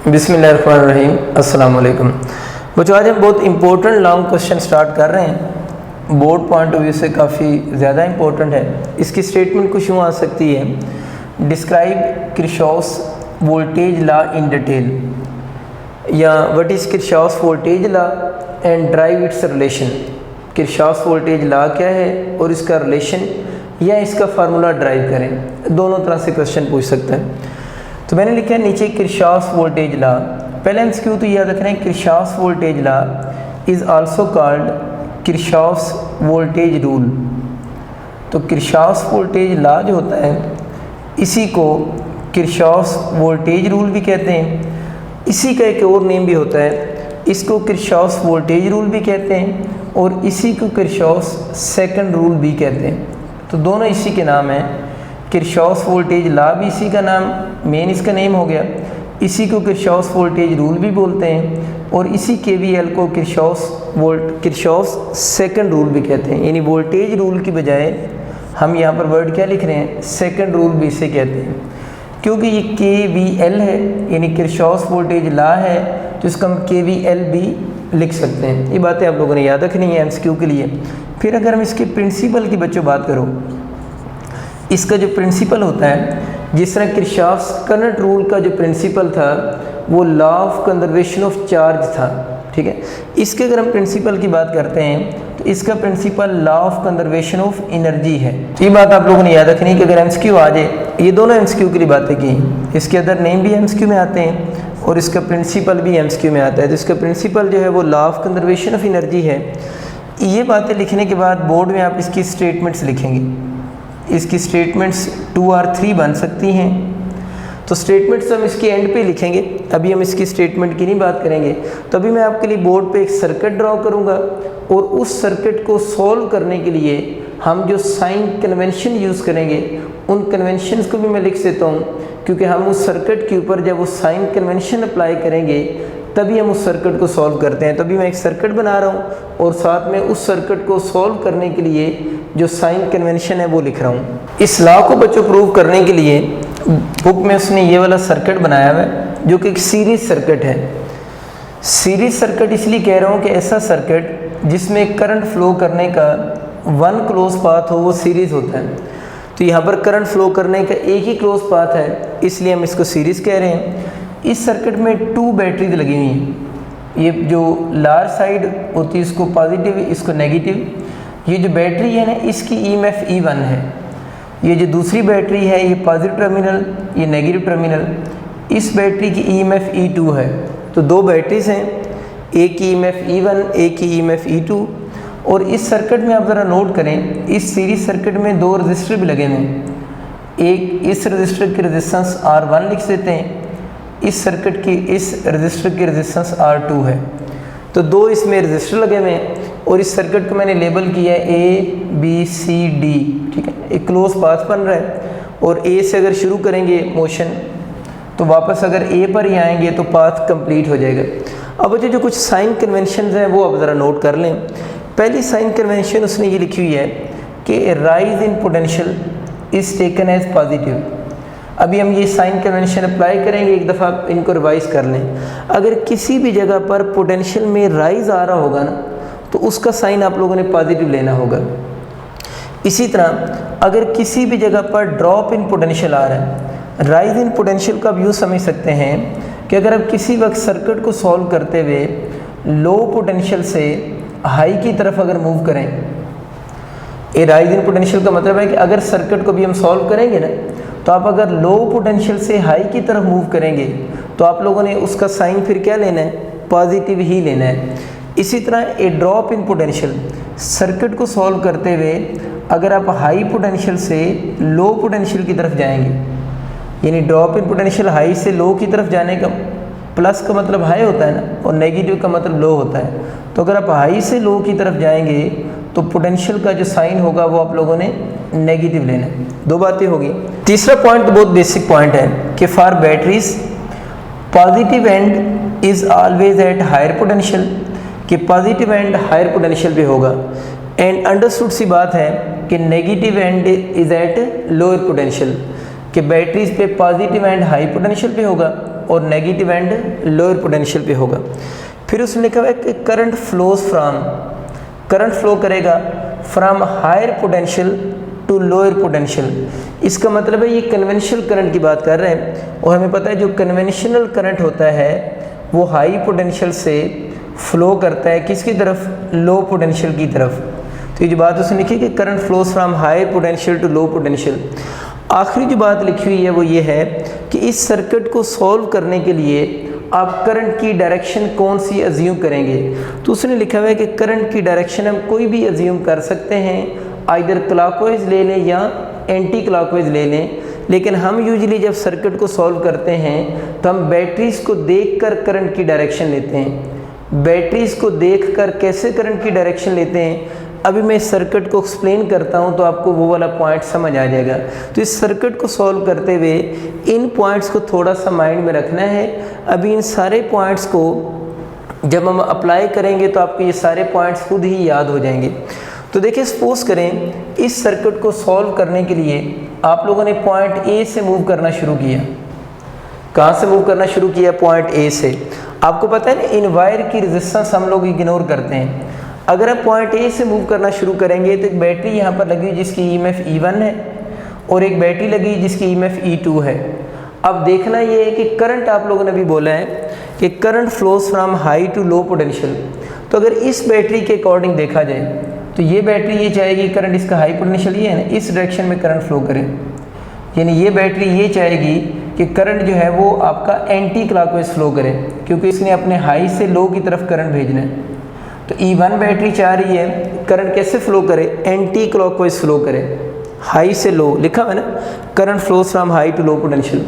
बिस्मिल्लाहिर्रहमानिर्रहीम, अस्सलाम वालेकुम। बच्चों, आज हम बहुत इंपॉर्टेंट लॉन्ग क्वेश्चन स्टार्ट कर रहे हैं। बोर्ड पॉइंट ऑफ व्यू से काफ़ी ज़्यादा इंपॉर्टेंट है। इसकी स्टेटमेंट कुछ यूँ आ सकती है, describe Kirchhoff's voltage law in detail, या what is Kirchhoff's voltage law and drive its relation. Kirchhoff's voltage law क्या है और इसका रिलेशन या इसका फार्मूला ड्राइव करें। दोनों तरह से क्वेश्चन पूछ सकते हैं। तो मैंने लिखा है नीचे किरचॉफ्स वोल्टेज लॉ। पहले एमसीक्यू तो याद रखना है, Kirchhoff's voltage law is also called Kirchhoff's voltage rule. तो किरचॉफ्स वोल्टेज लॉ जो होता है इसी को किरचॉफ्स वोल्टेज रूल भी कहते हैं। इसी का एक और नेम भी होता है, इसको किरचॉफ्स वोल्टेज रूल भी कहते हैं और इसी को किरचॉफ्स सेकंड रूल भी कहते हैं। तो दोनों इसी के नाम हैं। किरचॉफ्स वोल्टेज लॉ भी इसी का नाम, मेन इसका नेम हो गया। इसी को किरचॉफ्स वोल्टेज रूल भी बोलते हैं और इसी केवीएल को किरचॉफ्स सेकंड रूल भी कहते हैं। यानी वोल्टेज रूल की बजाय हम यहाँ पर वर्ड क्या लिख रहे हैं, सेकंड रूल भी इसे कहते हैं, क्योंकि ये केवीएल है यानी किरचॉफ्स वोल्टेज लॉ है, तो इसका हम केवीएल भी लिख सकते हैं। ये बातें आप लोगों ने याद रखनी है एमसीक्यू के लिए। फिर अगर हम इसके प्रिंसिपल की बच्चों बात करो, इसका जो प्रिंसिपल होता है, जिस तरह किरचॉफ्स करंट रूल का जो प्रिंसिपल था वो law of conservation of charge था, ठीक है। इसके अगर हम प्रिंसिपल की बात करते हैं तो इसका principle law of conservation of energy है। ये बात आप लोगों ने याद रखनी है कि अगर एमसीक्यू आ जाए, ये दोनों एमसीक्यू के लिए बातें की, इसके अदर नेम भी एमसीक्यू में आते हैं और इसका प्रिंसिपल भी एमसीक्यू में आता है। तो इसका प्रिंसिपल जो है वो law of conservation of energy है। ये बातें लिखने के बाद बोर्ड में आप इसकी स्टेटमेंट्स लिखेंगे। इसकी स्टेटमेंट्स 2 और 3 बन सकती हैं। तो स्टेटमेंट्स हम इसके एंड पे लिखेंगे, अभी हम इसकी स्टेटमेंट की नहीं बात करेंगे। तो अभी मैं आपके लिए बोर्ड पे एक सर्किट ड्रॉ करूंगा और उस सर्किट को सॉल्व करने के लिए हम जो साइन कन्वेंशन यूज़ करेंगे उन कन्वेंशंस को भी मैं लिख देता हूँ, क्योंकि हम उस सर्किट के ऊपर जब वो साइन कन्वेंशन अप्लाई करेंगे तभी हम उस सर्किट को सॉल्व करते हैं। तभी मैं एक सर्किट बना रहा हूँ और साथ में उस सर्किट को सॉल्व करने के लिए जो साइन कन्वेंशन है वो लिख रहा हूँ। इस लॉ को बच्चों प्रूव करने के लिए बुक में उसने ये वाला सर्किट बनाया हुआ है जो कि एक सीरीज सर्किट है। सीरीज सर्किट इसलिए कह रहा हूँ कि ऐसा सर्किट जिसमें करंट फ्लो करने का वन क्लोज पाथ हो वो सीरीज होता है। तो यहाँ पर करंट फ्लो करने का एक ही क्लोज पाथ है, इसलिए हम इसको सीरीज कह रहे हैं। इस सर्किट में 2 बैटरीज लगी हुई हैं। ये जो लार्ज साइड होती है इसको पॉजिटिव, इसको नेगेटिव। ये जो बैटरी है ना इसकी ईएमएफ E1 है। ये जो दूसरी बैटरी है ये पॉजिटिव टर्मिनल, ये नेगेटिव टर्मिनल। इस बैटरी की ईएमएफ E2 है। तो 2 बैटरीज हैं, एक की ईएमएफ E1, एक की ईएमएफ E2। और इस सर्किट में आप ज़रा नोट करें, इस सीरीज सर्किट में 2 रजिस्टर भी लगे हुए हैं। एक इस रजिस्टर की रेजिस्टेंस R1 लिख देते हैं, इस सर्किट की इस रजिस्टर की रेजिस्टेंस R2 है। तो 2 इसमें रजिस्टर लगे हुए हैं और इस सर्किट को मैंने लेबल किया है ABCD, ठीक है। एक क्लोज पाथ बन रहा है और A से अगर शुरू करेंगे मोशन तो वापस अगर A पर ही आएंगे तो पाथ कंप्लीट हो जाएगा। अब बच्चों जो कुछ साइन कन्वेंशन हैं वो अब ज़रा नोट कर लें। पहली साइन कन्वेंशन उसने ये लिखी हुई है कि rise in potential is taken as positive. अभी हम ये साइन कन्वेंशन अप्लाई करेंगे, एक दफ़ा इनको रिवाइज कर लें। अगर किसी भी जगह पर पोटेंशियल में राइज आ रहा होगा ना तो उसका साइन आप लोगों ने पॉजिटिव लेना होगा। इसी तरह अगर किसी भी जगह पर ड्रॉप इन पोटेंशियल आ रहा है, राइज इन पोटेंशियल का आप यूँ समझ सकते हैं कि अगर आप किसी वक्त सर्किट को सॉल्व करते हुए लो पोटेंशियल से हाई की तरफ अगर मूव करें, ये राइज इन पोटेंशियल का मतलब है कि अगर सर्किट को भी हम सॉल्व करेंगे ना तो आप अगर लो पोटेंशियल से हाई की तरफ मूव करेंगे तो आप लोगों ने उसका साइन फिर क्या लेना है, पॉजिटिव ही लेना है। इसी तरह ए ड्रॉप इन पोटेंशियल, सर्किट को सॉल्व करते हुए अगर आप हाई पोटेंशियल से लो पोटेंशियल की तरफ जाएंगे, यानी ड्रॉप इन पोटेंशियल हाई से लो की तरफ जाने का प्लस का मतलब हाई होता है ना और नेगेटिव का मतलब लो होता है। तो अगर आप हाई से लो की तरफ जाएंगे तो पोटेंशियल का जो साइन होगा वो आप लोगों ने नेगेटिव लेना है। 2 बातें होगी। तीसरा पॉइंट बहुत बेसिक पॉइंट है कि for batteries positive end is always at higher potential, कि पॉजिटिव एंड हायर पोटेंशियल पे होगा। एंड अंडरस्टूड सी बात है कि negative end is at lower potential, कि बैटरीज पे पॉजिटिव एंड हाई पोटेंशियल पे होगा और नेगेटिव एंड लोअर पोटेंशियल पे होगा। फिर उसने लिखा हुआ है कि current flows from, current flow करेगा from higher potential to lower potential. इसका मतलब है ये कन्वेंशनल करंट की बात कर रहे हैं, और हमें पता है जो कन्वेंशनल करंट होता है वो हाई पोटेंशियल से फ्लो करता है किसकी तरफ, लो पोटेंशियल की तरफ। तो ये जो बात उसने लिखी कि current flows from higher potential to low potential. आखिरी जो बात लिखी हुई है वो ये है कि इस सर्किट को सॉल्व करने के लिए आप करंट की डायरेक्शन कौन सी अज्यूम करेंगे। तो उसने लिखा हुआ है कि करंट की डायरेक्शन हम कोई भी अज्यूम कर सकते हैं, आइदर क्लॉकवाइज ले लें या एंटी क्लॉकवाइज ले लें, लेकिन हम यूजुअली जब सर्किट को सॉल्व करते हैं तो हम बैटरीज को देखकर करंट की डायरेक्शन लेते हैं। बैटरीज को देखकर कैसे करंट की डायरेक्शन लेते हैं, अभी मैं इस सर्किट को एक्सप्लेन करता हूं तो आपको वो वाला पॉइंट समझ आ जाएगा। तो इस सर्किट को सॉल्व करते हुए इन पॉइंट्स को थोड़ा सा माइंड में रखना है। अभी इन सारे पॉइंट्स को जब हम अप्लाई करेंगे तो आपको ये सारे पॉइंट्स खुद ही याद हो जाएंगे। तो देखिए, सपोज करें इस सर्किट को सॉल्व करने के लिए आप लोगों ने पॉइंट ए से मूव करना शुरू किया। कहाँ से मूव करना शुरू किया, पॉइंट ए से। आपको पता है ना, इन वायर की रेजिस्टेंस हम लोग इग्नोर करते हैं। अगर आप पॉइंट ए से मूव करना शुरू करेंगे तो एक बैटरी यहाँ पर लगी जिसकी ईएमएफ E1 है और एक बैटरी लगी जिसकी ईएमएफ E2 है। अब देखना ये है कि करंट, आप लोगों ने भी बोला है कि current flows from high to low potential. तो अगर इस बैटरी के अकॉर्डिंग देखा जाए तो ये बैटरी ये चाहेगी करंट इसका हाई पोटेंशियल ये है ना, इस डायरेक्शन में करंट फ्लो करे, यानी ये बैटरी ये चाहेगी कि करंट जो है वो आपका एंटी क्लॉकवाइज फ्लो करे, क्योंकि इसने अपने हाई से लो की तरफ करंट भेजना है। तो E1 बैटरी चाह रही है करंट कैसे फ्लो करे, एंटी क्लॉकवाइज फ्लो करे, हाई से लो लिखा हुआ है ना, current flows from high to low potential.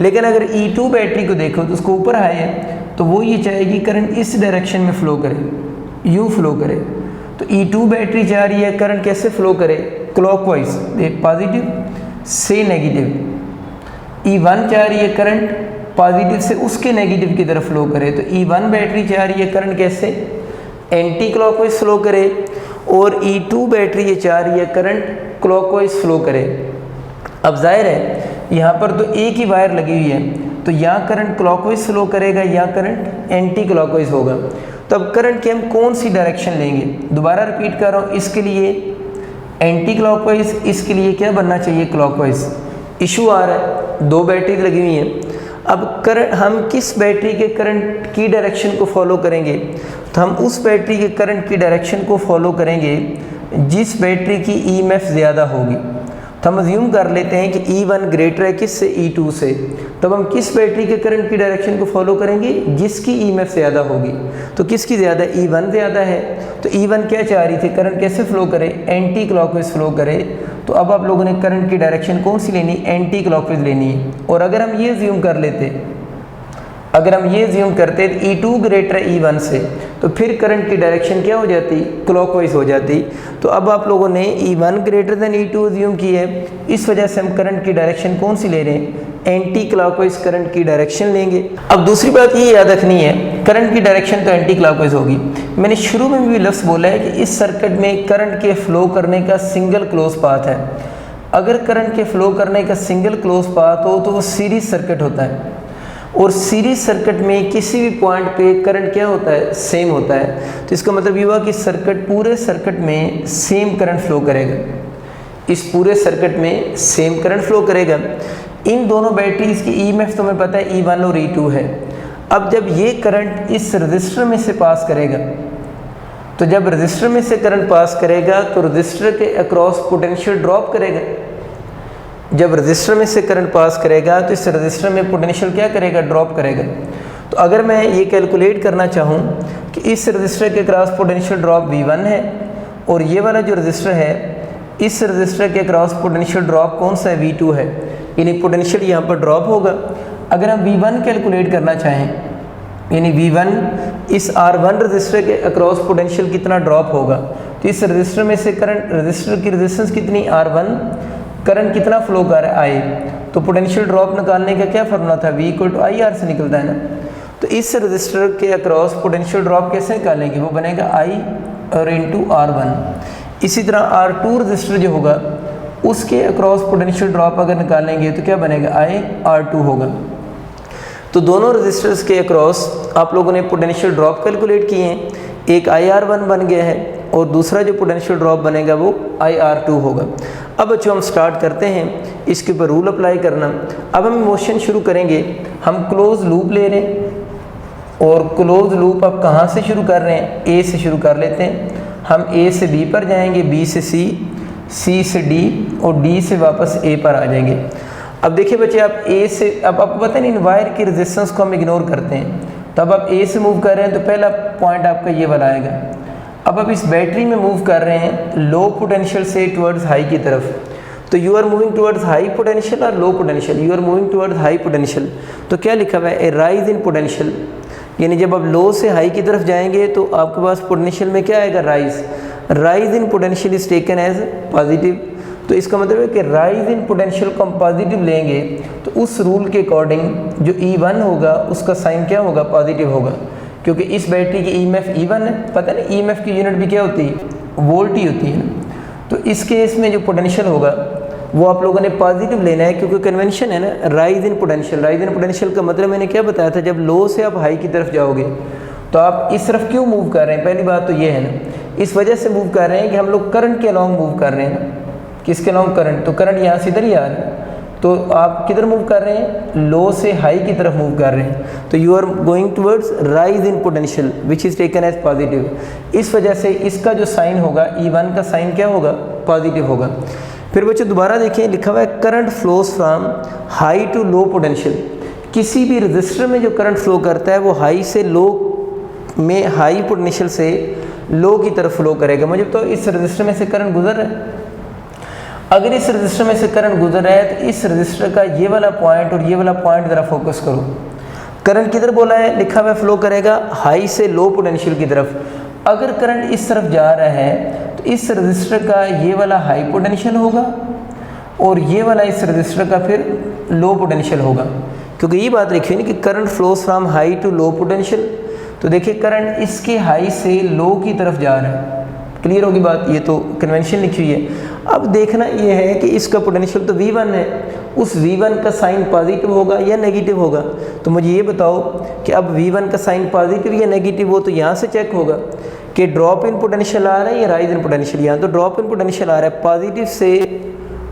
लेकिन अगर E2 बैटरी को देखो तो उसको ऊपर हाई है, तो वो ये चाहेगी करंट इस डायरेक्शन में फ्लो करे, यू फ्लो करे। तो E2 बैटरी चाह रही है करंट कैसे फ्लो करे, क्लॉकवाइज, पॉजिटिव से नेगेटिव। E1 चाह रही है करंट पॉजिटिव से उसके नेगेटिव की तरफ फ्लो करे। तो E1 बैटरी चाह रही है करंट कैसे, एंटी क्लॉकवाइज फ्लो करे, और E2 बैटरी ये चाह रही है करंट क्लॉकवाइज फ्लो करे। अब जाहिर है यहाँ पर तो एक ही वायर लगी हुई है, तो यहाँ करंट क्लॉकवाइज फ्लो करेगा, यहाँ करंट एंटी क्लॉकवाइज होगा। तो अब करंट की हम कौन सी डायरेक्शन लेंगे, दोबारा रिपीट कर रहा हूँ, इसके लिए एंटी क्लॉकवाइज, इसके लिए क्या बनना चाहिए, क्लॉकवाइज। इशू आ रहा है, दो बैटरी लगी हुई हैं। अब करंट, हम किस बैटरी के करंट की डायरेक्शन को फॉलो करेंगे, तो हम उस बैटरी के करंट की डायरेक्शन को फॉलो करेंगे जिस बैटरी की ईएमएफ ज़्यादा होगी। तो हम अज्यूम कर लेते हैं कि E1 ग्रेटर है किससे, E2 से। तब हम किस बैटरी के करंट की डायरेक्शन को फॉलो करेंगे, जिसकी ईएमएफ ज़्यादा होगी। तो किसकी ज़्यादा, E1 ज़्यादा है। तो E1 क्या चाह रही थी, करंट कैसे फ्लो करे, एंटी क्लॉकवाइज फ्लो करे। तो अब आप लोगों ने करंट की डायरेक्शन कौन सी लेनी, एंटी क्लॉकवाइज लेनी है। और अगर हम ये अज्यूम कर लेते, अगर हम ये अज्यूम करते तो E2 ग्रेटर है E1 से, तो फिर करंट की डायरेक्शन क्या हो जाती, क्लॉकवाइज हो जाती। तो अब आप लोगों ने E1 greater than E2 assume की है, इस वजह से हम करंट की डायरेक्शन कौन सी ले रहे हैं, एंटी क्लॉकवाइज करंट की डायरेक्शन लेंगे। अब दूसरी बात ये याद रखनी है, करंट की डायरेक्शन तो एंटी क्लॉकवाइज होगी। मैंने शुरू में भी लफ्ज़ बोला है कि इस सर्किट में करंट के फ्लो करने का सिंगल क्लोज पाथ है। अगर करंट के फ्लो करने का सिंगल क्लोज पाथ हो तो वो सीरीज सर्किट होता है, और सीरीज सर्किट में किसी भी पॉइंट पे करंट क्या होता है, सेम होता है। तो इसका मतलब ये हुआ कि सर्किट, पूरे सर्किट में सेम करंट फ्लो करेगा, इस पूरे सर्किट में सेम करंट फ्लो करेगा। इन दोनों बैटरीज की ईएमएफ तो हमें पता है E1 और E2 है। अब जब ये करंट इस रजिस्टर में से पास करेगा, तो जब रजिस्टर में से करंट पास करेगा तो रजिस्टर के अक्रॉस पोटेंशियल ड्रॉप करेगा। जब रजिस्टर में से करंट पास करेगा तो इस रजिस्टर में पोटेंशियल क्या करेगा, ड्रॉप करेगा। तो अगर मैं ये कैलकुलेट करना चाहूँ कि इस रजिस्टर के क्रॉस पोटेंशियल ड्रॉप V1 है, और ये वाला जो रजिस्टर है, इस रजिस्टर के क्रॉस पोटेंशियल ड्रॉप कौन सा है, V2 है, यानी पोटेंशियल यहाँ पर ड्रॉप होगा। अगर हम V1 कैलकुलेट करना चाहें, यानी V1 इस R1 रजिस्टर के अक्रॉस पोटेंशियल कितना ड्रॉप होगा, तो इस रजिस्टर में से करंट, रजिस्टर की रेजिस्टेंस कितनी, R1, करंट कितना फ्लो कर रहा है, I, तो पोटेंशियल ड्रॉप निकालने का क्या फॉर्मूला था, V = IR से निकलता है ना। तो इस रजिस्टर के अक्रॉस पोटेंशियल ड्रॉप कैसे निकालेंगे, वो बनेगा I और इंटू R1। इसी तरह R2 रजिस्टर जो होगा उसके अक्रॉस पोटेंशियल ड्रॉप अगर निकालेंगे तो क्या बनेगा, I R2 होगा। तो दोनों रजिस्टर्स के अक्रॉस आप लोगों ने पोटेंशियल ड्रॉप कैलकुलेट किए हैं, एक IR1 बन गया है और दूसरा जो पोटेंशियल ड्रॉप बनेगा वो IR2 होगा। अब बच्चों हम स्टार्ट करते हैं इसके ऊपर रूल अप्लाई करना। अब हम मोशन शुरू करेंगे, हम क्लोज लूप ले रहे हैं और क्लोज लूप अब कहाँ से शुरू कर रहे हैं, A से शुरू कर लेते हैं। हम A से B पर जाएंगे, B से C, C से D और D से वापस A पर आ जाएंगे। अब देखिए बच्चे आप A से, अब आपको पता नहीं वायर की रेजिस्टेंस को हम इग्नोर करते हैं, तो अब आप A से मूव कर रहे हैं तो पहला पॉइंट आपका ये वाला आएगा। अब आप इस बैटरी में मूव कर रहे हैं लो पोटेंशियल से टुवर्ड्स हाई की तरफ, तो you are moving towards high potential और low potential, you are moving towards high potential. तो क्या लिखा हुआ है, ए राइज इन पोटेंशियल, यानी जब आप लो से हाई की तरफ जाएंगे तो आपके पास पोटेंशियल में क्या आएगा, rise. Rise in potential is taken as positive, तो इसका मतलब है कि राइज इन पोटेंशियल को हम पॉजिटिव लेंगे तो उस रूल के अकॉर्डिंग जो E1 होगा उसका साइन क्या होगा, पॉजिटिव होगा, क्योंकि इस बैटरी की EMF E1 है। पता नहीं EMF की यूनिट भी क्या होती है, वोल्ट ही होती है ना। तो इस केस में जो पोटेंशियल होगा वो आप लोगों ने पॉजिटिव लेना है, क्योंकि कन्वेंशन है ना rise in potential. Rise in potential का मतलब मैंने क्या बताया था, जब लो से आप हाई की तरफ जाओगे तो आप इस तरफ क्यों मूव कर रहे हैं, पहली बात तो ये है ना, इस वजह से मूव कर रहे हैं कि हम लोग करंट के अलॉन्ग मूव कर रहे हैं ना। किसके अलॉन्ग, करंट। तो करंट यहाँ से इधर ही आ रहा है, तो आप किधर मूव कर रहे हैं, लो से हाई की तरफ मूव कर रहे हैं, तो you are going towards rise in potential which is taken as positive. इस वजह से इसका जो साइन होगा E1 का साइन क्या होगा, पॉजिटिव होगा। फिर बच्चों दोबारा देखिए लिखा हुआ है current flows from high to low potential. किसी भी रजिस्टर में जो करंट फ्लो करता है वो हाई से लो में, हाई पोटेंशियल से लो की तरफ फ्लो करेगा। मुझे तो इस रजिस्टर में से करंट गुजर रहा है, अगर इस रजिस्टर में से करंट गुजर रहा है तो इस रजिस्टर का ये वाला पॉइंट और ये वाला पॉइंट ज़रा फोकस करो। करंट किधर बोला है, लिखा हुआ फ्लो करेगा हाई से लो पोटेंशियल की तरफ। अगर करंट इस तरफ जा रहा है तो इस रजिस्टर का ये वाला हाई पोटेंशियल होगा और ये वाला इस रजिस्टर का फिर लो पोटेंशियल होगा, क्योंकि ये बात लिखी है ना कि current flows from high to low potential. तो देखिए करंट इसके हाई से लो की तरफ जा रहा है, क्लियर होगी बात, ये तो कन्वेंशन लिखी हुई है। अब देखना ये है कि इसका पोटेंशियल तो V1 है, उस V1 का साइन पॉजिटिव होगा या नेगेटिव होगा। तो मुझे ये बताओ कि अब V1 का साइन पॉजिटिव या नेगेटिव हो, तो यहाँ से चेक होगा कि ड्रॉप इन पोटेंशियल आ रहा है या राइज इन पोटेंशियल। यहाँ तो ड्रॉप इन पोटेंशियल आ रहा है, पॉजिटिव से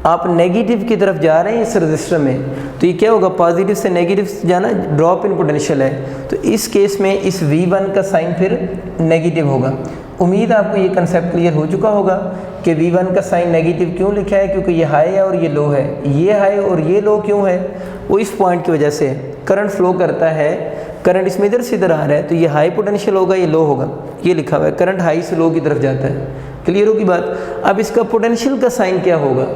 आप नेगेटिव की तरफ जा रहे हैं इस रजिस्टर में, तो ये क्या होगा, पॉजिटिव से नेगेटिव जाना ड्रॉप इन पोटेंशियल है, तो इस केस में इस V1 का साइन फिर नेगेटिव होगा। उम्मीद आपको ये कंसेप्ट क्लियर हो चुका होगा कि V1 का साइन नेगेटिव क्यों लिखा है, क्योंकि ये हाई है और ये लो है। ये हाई और ये लो क्यों है, वो इस पॉइंट की वजह से करंट फ्लो करता है, करंट इसमें इधर से इधर आ रहा है, तो ये हाई पोटेंशियल होगा, ये लो होगा। ये लिखा हुआ है करंट हाई से लो की तरफ जाता है, क्लियर होगी बात। अब इसका पोटेंशियल का साइन क्या होगा,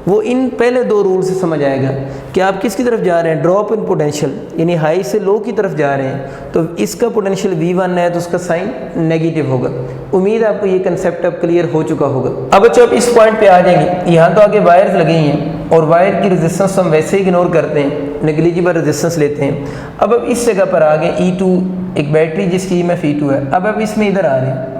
वो इन पहले दो रूल से समझ आएगा कि आप किसकी तरफ जा रहे हैं, ड्रॉप इन पोटेंशियल, यानी हाई से लो की तरफ जा रहे हैं, तो इसका पोटेंशियल V1 है तो उसका साइन नेगेटिव होगा। उम्मीद आपको ये कंसेप्ट अब क्लियर हो चुका होगा। अब बच्चों आप इस पॉइंट पे आ जाएंगे, यहाँ तो आगे वायर्स लगे हैं और वायर की रेजिस्टेंस हम वैसे ही इग्नोर करते हैं, नेग्लिजिबल रेजिस्टेंस लेते हैं। अब इस जगह पर आ गए E2, एक बैटरी जिसकी EMF E2 है। अब इसमें इधर आ रहे हैं,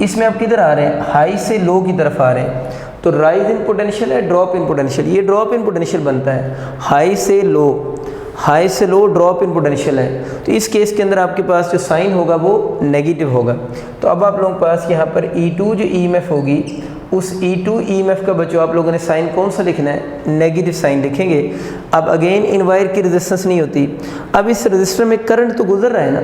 इसमें आप किधर आ रहे हैं, हाई से लो की तरफ आ रहे हैं, तो राइज इन पोटेंशियल है, ड्रॉप इन पोटेंशियल। ये ड्रॉप इन पोटेंशियल बनता है, हाई से लो, हाई से लो ड्रॉप इन पोटेंशियल है, तो इस केस के अंदर आपके पास जो साइन होगा वो नेगेटिव होगा। तो अब आप लोगों के पास यहाँ पर E2 जो EMF होगी, उस E2 EMF का बच्चों आप लोगों ने साइन कौन सा लिखना है, नेगेटिव साइन लिखेंगे। अब अगेन इन वायर की रेजिस्टेंस नहीं होती। अब इस रजिस्टर में करंट तो गुजर रहा है ना,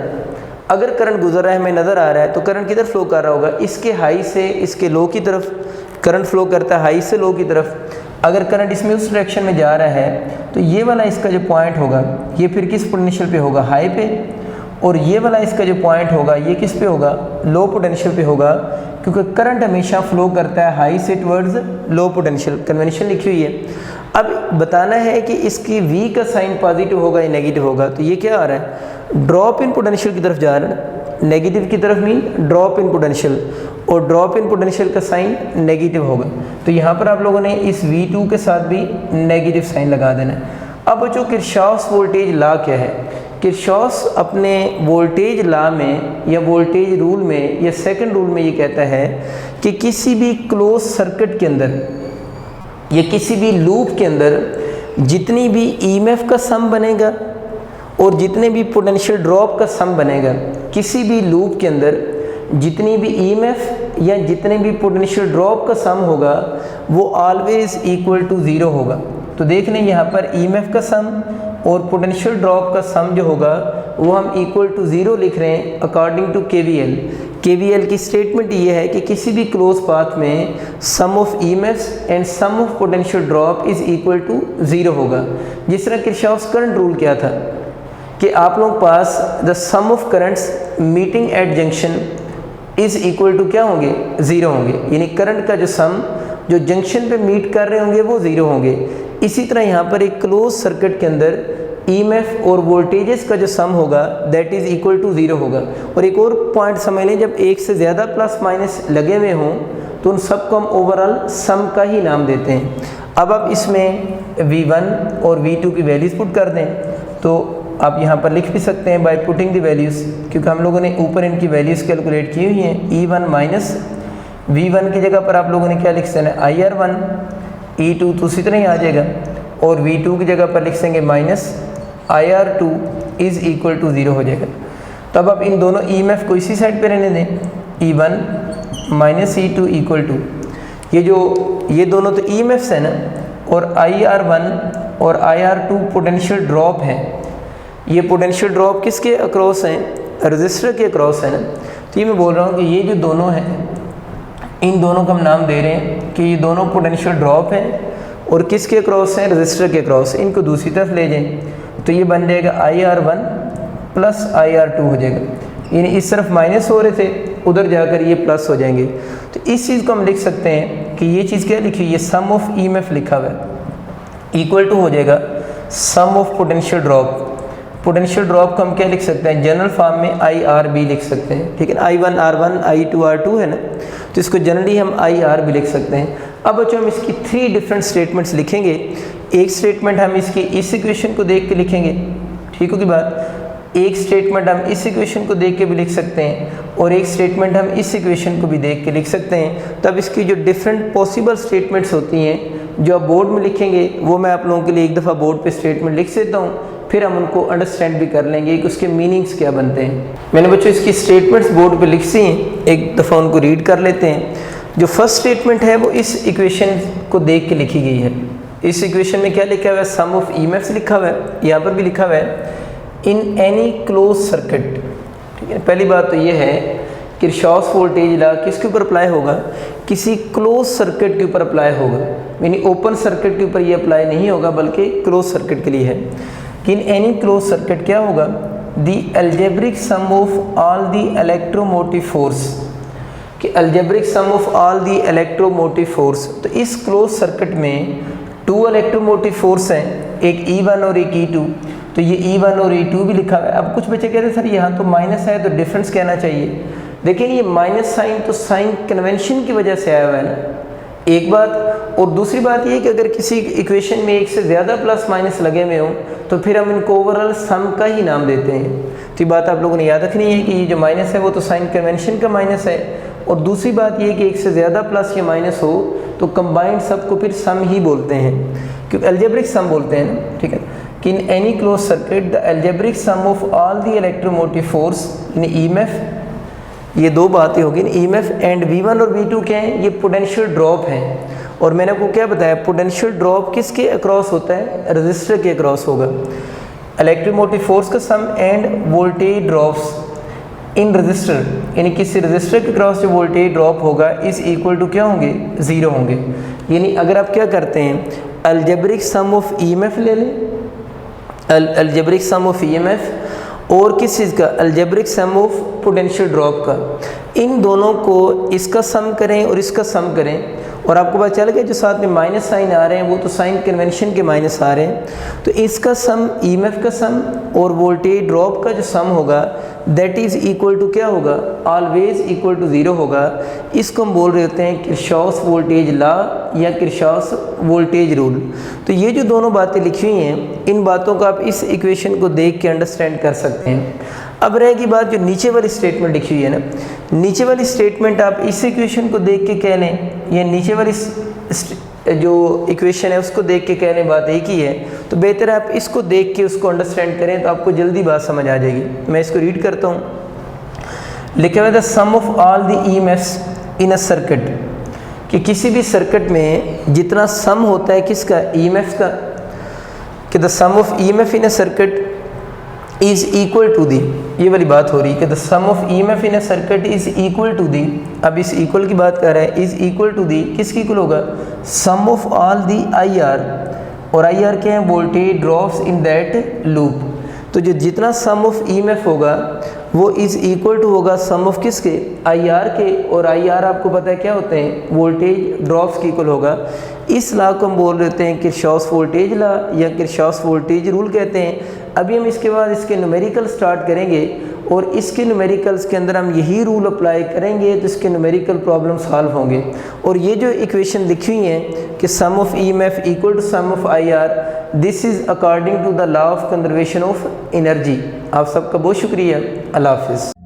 अगर करंट गुजर रहा है हमें नज़र आ रहा है, तो करंट किधर फ्लो कर रहा होगा, इसके हाई से इसके लो की तरफ करंट फ्लो करता है, हाई से लो की तरफ। अगर करंट इसमें उस डायरेक्शन में जा रहा है तो ये वाला इसका जो पॉइंट होगा ये फिर किस पोटेंशियल पे होगा, हाई पे, और ये वाला इसका जो पॉइंट होगा ये किस पे होगा, लो पोटेंशियल पे होगा, क्योंकि करंट हमेशा फ्लो करता है हाई से टुवर्ड्स लो पोटेंशियल, कन्वेंशन लिखी हुई है। अब बताना है कि इसकी V का साइन पॉजिटिव होगा या नेगेटिव होगा, तो ये क्या आ रहा है, ड्रॉप इन पोटेंशियल की तरफ जा रहा है, नेगेटिव की तरफ मीन ड्रॉप इन पोटेंशियल, और ड्रॉप इन पोटेंशियल का साइन नेगेटिव होगा। तो यहाँ पर आप लोगों ने इस V2 के साथ भी नेगेटिव साइन लगा देना है। अब बच्चों किरचॉफ्स वोल्टेज लॉ क्या है, किरचॉफ अपने वोल्टेज लॉ में या वोल्टेज रूल में या सेकंड रूल में ये कहता है कि किसी भी क्लोज सर्किट के अंदर या किसी भी लूप के अंदर जितनी भी ईएमएफ का सम बनेगा और जितने भी पोटेंशियल ड्रॉप का सम बनेगा, किसी भी लूप के अंदर जितनी भी ईएमएफ या जितने भी पोटेंशियल ड्रॉप का सम होगा वो ऑलवेज इक्वल टू ज़ीरो होगा। तो देख लें यहाँ पर ईएमएफ का सम और पोटेंशियल ड्रॉप का सम जो होगा वो हम इक्वल टू ज़ीरो लिख रहे हैं अकॉर्डिंग टू केवीएल। केवीएल की स्टेटमेंट ये है कि किसी भी क्लोज पाथ में sum of EMF and sum of potential drop is equal to zero होगा। जिस तरह किरचॉफ करंट रूल क्या था कि आप लोगों के पास the sum of currents meeting at junction is equal to क्या होंगे, ज़ीरो होंगे, यानी करंट का जो सम जो जंक्शन पे मीट कर रहे होंगे वो ज़ीरो होंगे। इसी तरह यहाँ पर एक क्लोज सर्किट के अंदर ईएमएफ और वोल्टेजेस का जो सम होगा that is equal to zero होगा। और एक और पॉइंट समझ लें, जब एक से ज़्यादा प्लस माइनस लगे हुए हों तो उन सब को हम ओवरऑल सम का ही नाम देते हैं। अब आप इसमें V1 और V2 की वैल्यूज़ पुट कर दें तो आप यहाँ पर लिख भी सकते हैं बाय पुटिंग द वैल्यूज़, क्योंकि हम लोगों ने ऊपर इनकी वैल्यूज़ कैलकुलेट की हुई हैं। E1 माइनस V1 की जगह पर आप लोगों ने क्या लिख सकते हैं IR1, E2 तो उसी तरह ही आ जाएगा, और V2 की जगह पर लिख देंगे minus IR2 is equal to zero हो जाएगा। तब आप इन दोनों EMF को इसी साइड पे रहने दें, E1 minus E2 equal to ये दोनों तो EMFs है ना, और IR1 और IR2 पोटेंशियल ड्रॉप है। ये पोटेंशियल ड्रॉप किसके अक्रॉस हैं, रजिस्टर के अक्रॉस है ना। तो ये मैं बोल रहा हूँ कि ये जो दोनों हैं इन दोनों का हम नाम दे रहे हैं कि ये दोनों पोटेंशियल ड्रॉप हैं और किसके अक्रॉस हैं, रजिस्टर के अक्रॉस। इनको दूसरी तरफ ले जाएं तो ये बन जाएगा IR1 प्लस IR2 हो जाएगा, यानी इस तरफ माइनस हो रहे थे उधर जाकर ये प्लस हो जाएंगे। तो इस चीज़ को हम लिख सकते हैं कि ये चीज़ क्या लिखी हुई है, सम ऑफ EMF लिखा हुआ है इक्वल टू हो जाएगा sum of potential drop. Potential drop को हम क्या लिख सकते हैं, जनरल फॉर्म में IRB लिख सकते हैं, ठीक है। I1 R1 I2 R2 है ना, तो इसको जनरली हम IRB लिख सकते हैं। अब बच्चों हम इसकी 3 डिफरेंट स्टेटमेंट्स लिखेंगे। एक स्टेटमेंट हम इसकी इस इक्वेशन को देख के लिखेंगे, ठीक होगी बात। एक स्टेटमेंट हम इस इक्वेशन को देख के भी लिख सकते हैं और एक स्टेटमेंट हम इस इक्वेशन को भी देख के लिख सकते हैं। तब इसकी जो डिफरेंट पॉसिबल स्टेटमेंट्स होती हैं जो आप बोर्ड में लिखेंगे वो मैं आप लोगों के लिए एक दफ़ा बोर्ड पे स्टेटमेंट लिख देता हूँ, फिर हम उनको अंडरस्टैंड भी कर लेंगे कि उसके मीनिंग्स क्या बनते हैं। मैंने बच्चों इसकी स्टेटमेंट्स बोर्ड पे लिख सी हैं, एक दफ़ा उनको रीड कर लेते हैं। जो फर्स्ट स्टेटमेंट है वो इस इक्वेशन को देख के लिखी गई है। इस इक्वेशन में क्या लिखा हुआ है, सम ऑफ EMFs लिखा हुआ है, यहाँ पर भी लिखा हुआ है इन एनी क्लोज सर्किट, ठीक है। पहली बात तो ये है किरचॉफ वोल्टेज लॉ किसके ऊपर अप्लाई होगा, किसी क्लोज सर्किट के ऊपर अप्लाई होगा, यानी ओपन सर्किट के ऊपर ये अप्लाई नहीं होगा बल्कि क्लोज सर्किट के लिए है। कि इन एनी क्लोज सर्किट क्या होगा, the algebraic sum of all the electromotive force, कि algebraic sum of all the electromotive force. तो इस क्लोज सर्किट में 2 इलेक्ट्रोमोटिव फोर्स हैं, एक E1 और एक E2, तो ये E1 और E2 भी लिखा हुआ है। अब कुछ बच्चे कहते हैं सर यहाँ तो माइनस है तो डिफरेंस कहना चाहिए। देखिए ये माइनस साइन तो साइन कन्वेंशन की वजह से आया हुआ है ना, एक बात। और दूसरी बात ये कि अगर किसी इक्वेशन में एक से ज़्यादा प्लस माइनस लगे हुए हों तो फिर हम इनको ओवरऑल सम का ही नाम देते हैं। तो ये बात आप लोगों ने याद रखनी है कि ये जो माइनस है वो तो साइन कन्वेंशन का माइनस है। और दूसरी बात ये कि एक से ज़्यादा प्लस या माइनस हो तो कंबाइंड सब को फिर सम ही बोलते हैं, क्योंकि अलजेब्रिक सम बोलते हैं ना, ठीक है। कि in any close circuit the algebraic sum of all the electromotive force in EMF, ये 2 बातें होगी। EMF एंड V1 और V2 क्या हैं, ये पोटेंशियल ड्रॉप हैं। और मैंने आपको क्या बताया, पोटेंशियल ड्रॉप किसके अक्रॉस होता है, रजिस्टर के अक्रॉस होगा। इलेक्ट्रोमोटिव फोर्स का sum and voltage drops in resistor, यानी किसी रजिस्टर के क्रॉस जो वोल्टेज ड्रॉप होगा इज इक्वल टू क्या होंगे, 0 होंगे। यानी अगर आप क्या करते हैं, अलजेब्रिक सम ऑफ EMF ले लें, अलजेब्रिक सम ऑफ EMF और किस चीज़ का, algebraic sum of potential drop का, इन दोनों को इसका सम करें और इसका सम करें और आपको पता चल गया जो साथ में माइनस साइन आ रहे हैं वो तो साइन कन्वेंशन के माइनस आ रहे हैं। तो इसका सम ईएमएफ का सम और वोल्टेज ड्रॉप का जो सम होगा दैट इज़ इक्वल टू क्या होगा, ऑलवेज इक्वल टू 0 होगा। इसको हम बोल रहे होते हैं किरचॉफ वोल्टेज लॉ या किरचॉफ वोल्टेज रूल। तो ये जो दोनों बातें लिखी हुई हैं इन बातों को आप इस इक्वेशन को देख के अंडरस्टैंड कर सकते हैं। अब रहेगी बात जो नीचे वाली स्टेटमेंट लिखी हुई है ना, नीचे वाली स्टेटमेंट आप इस इक्वेशन को देख के कह लें या नीचे वाली जो इक्वेशन है उसको देख के कह लें, बात एक ही है। तो बेहतर है आप इसको देख के उसको अंडरस्टैंड करें तो आपको जल्दी बात समझ आ जाएगी। मैं इसको रीड करता हूँ। लिखा हुआ है the sum of all the EMFs in a circuit, कि किसी भी सर्किट में जितना सम होता है किसका, ईएमएफ का, कि the sum of EMF in a circuit is equal to the, ये वाली बात हो रही है कि the sum of EMF in a circuit is equal to the. अब इस इक्वल की बात कर रहे हैं, इज इक्वल टू दी किसकी इक्वल होगा, sum of all the I R, और आई आर क्या है, voltage drops in that loop. तो जो जितना सम ऑफ ईएमएफ होगा वो इज इक्वल टू होगा सम ऑफ किसके, आई आर के, और आई आर आपको पता है क्या होते हैं, वोल्टेज ड्रॉप्स की इक्वल होगा। इस लॉ को हम बोल रहे हैं किरचॉफ वोल्टेज लॉ या किरचॉफ वोल्टेज रूल कहते हैं। अभी हम इसके बाद इसके न्यूमेरिकल स्टार्ट करेंगे और इसके न्यूमेरिकल्स के अंदर हम यही रूल अप्लाई करेंगे तो इसके न्यूमेरिकल प्रॉब्लम सॉल्व होंगे। और ये जो इक्वेशन लिखी हुई हैं कि sum of EMF equal to sum of IR, this is according to the law of conservation of energy. आप सबका बहुत शुक्रिया। अल्लाह हाफिज़।